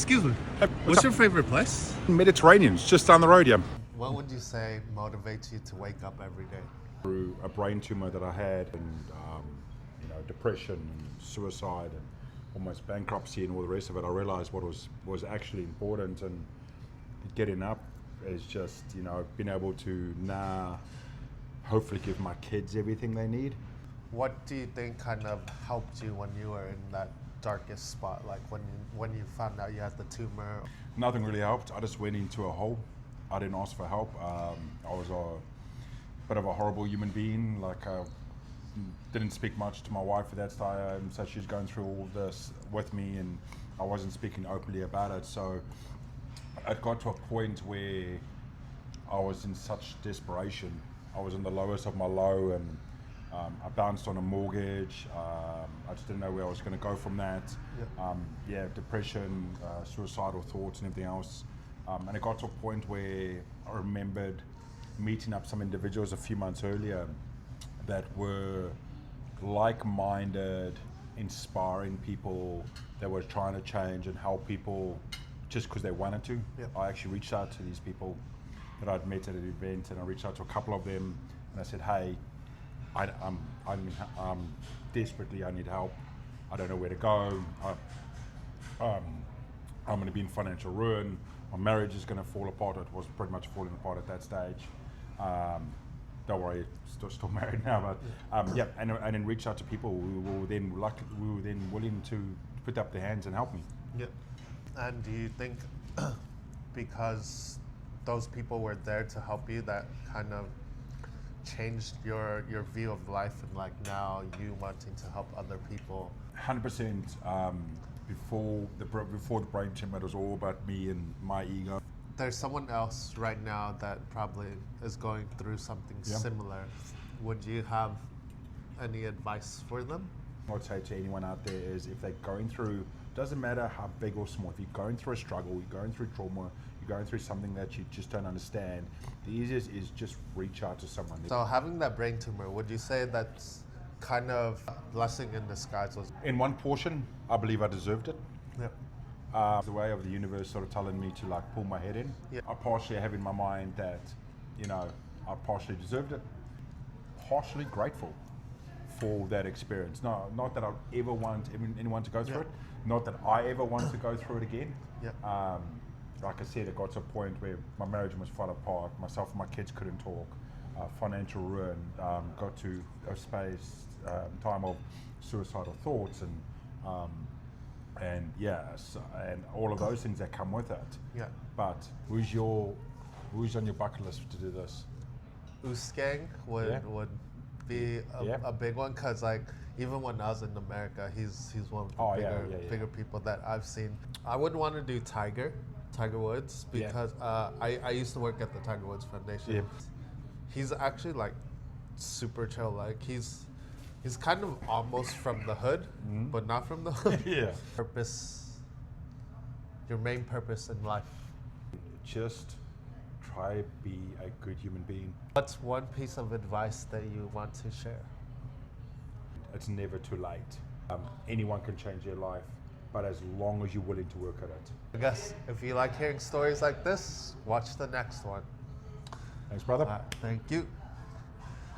Excuse me. What's your favorite place? Mediterranean, it's just down the road here. What would you say motivates you to wake up every day? Through a brain tumor that I had, and depression and suicide and almost bankruptcy and all the rest of it, I realized what was actually important, and getting up is just being able to now hopefully give my kids everything they need. What do you think kind of helped you when you were in that darkest spot, like when you found out you had the tumor? Nothing really helped. I just went into a hole. I didn't ask for help. I was a bit of a horrible human being. Didn't speak much to my wife at that time, so she's going through all this with me, and I wasn't speaking openly about it. So it got to a point where I was in such desperation. I was in the lowest of my low, and I bounced on a mortgage. I just didn't know where I was going to go from that. Depression, suicidal thoughts and everything else. And it got to a point where I remembered meeting up some individuals a few months earlier that were like-minded, inspiring people that were trying to change and help people just because they wanted to. Yep. I actually reached out to these people that I'd met at an event, and I reached out to a couple of them, and I said, hey, I'm desperately, I need help. I don't know where to go. I'm going to be in financial ruin. My marriage is going to fall apart. It was pretty much falling apart at that stage. Don't worry, still married now. But and then reach out to people who were then willing to put up their hands and help me. Yeah. And do you think because those people were there to help you, that kind of changed your view of life, and like now you wanting to help other people? 100%. Before the brain tumor, it was all about me and my ego. There's someone else right now that probably is going through something similar. Would you have any advice for them? What I'd say to anyone out there is, if they're going through, doesn't matter how big or small, if you're going through a struggle, you're going through trauma, you're going through something that you just don't understand, the easiest is just reach out to someone. So having that brain tumor, would you say that's kind of a blessing in disguise? In one portion, I believe I deserved it. Yep. The way of the universe sort of telling me to pull my head in. Yep. I partially have in my mind that, I partially deserved it. Partially grateful for that experience. No, not that I ever want anyone to go through it. Not that I ever want to go through it again. Yep. Like I said, it got to a point where my marriage was fall apart. Myself and my kids couldn't talk. Financial ruin. Got to a space, time of suicidal thoughts, and all of those things that come with it. Yeah. But who's on your bucket list to do this? Usgang would be a big one, because even when I was in America, he's one of the bigger people that I've seen. I would want to do Tiger Woods, because I used to work at the Tiger Woods Foundation. Yeah. He's actually super chill. He's kind of almost from the hood, but not from the hood. Yeah. Your main purpose in life. Just try to be a good human being. What's one piece of advice that you want to share? It's never too late. Anyone can change their life, but as long as you're willing to work at it. I guess if you like hearing stories like this, watch the next one. Thanks, brother. Thank you.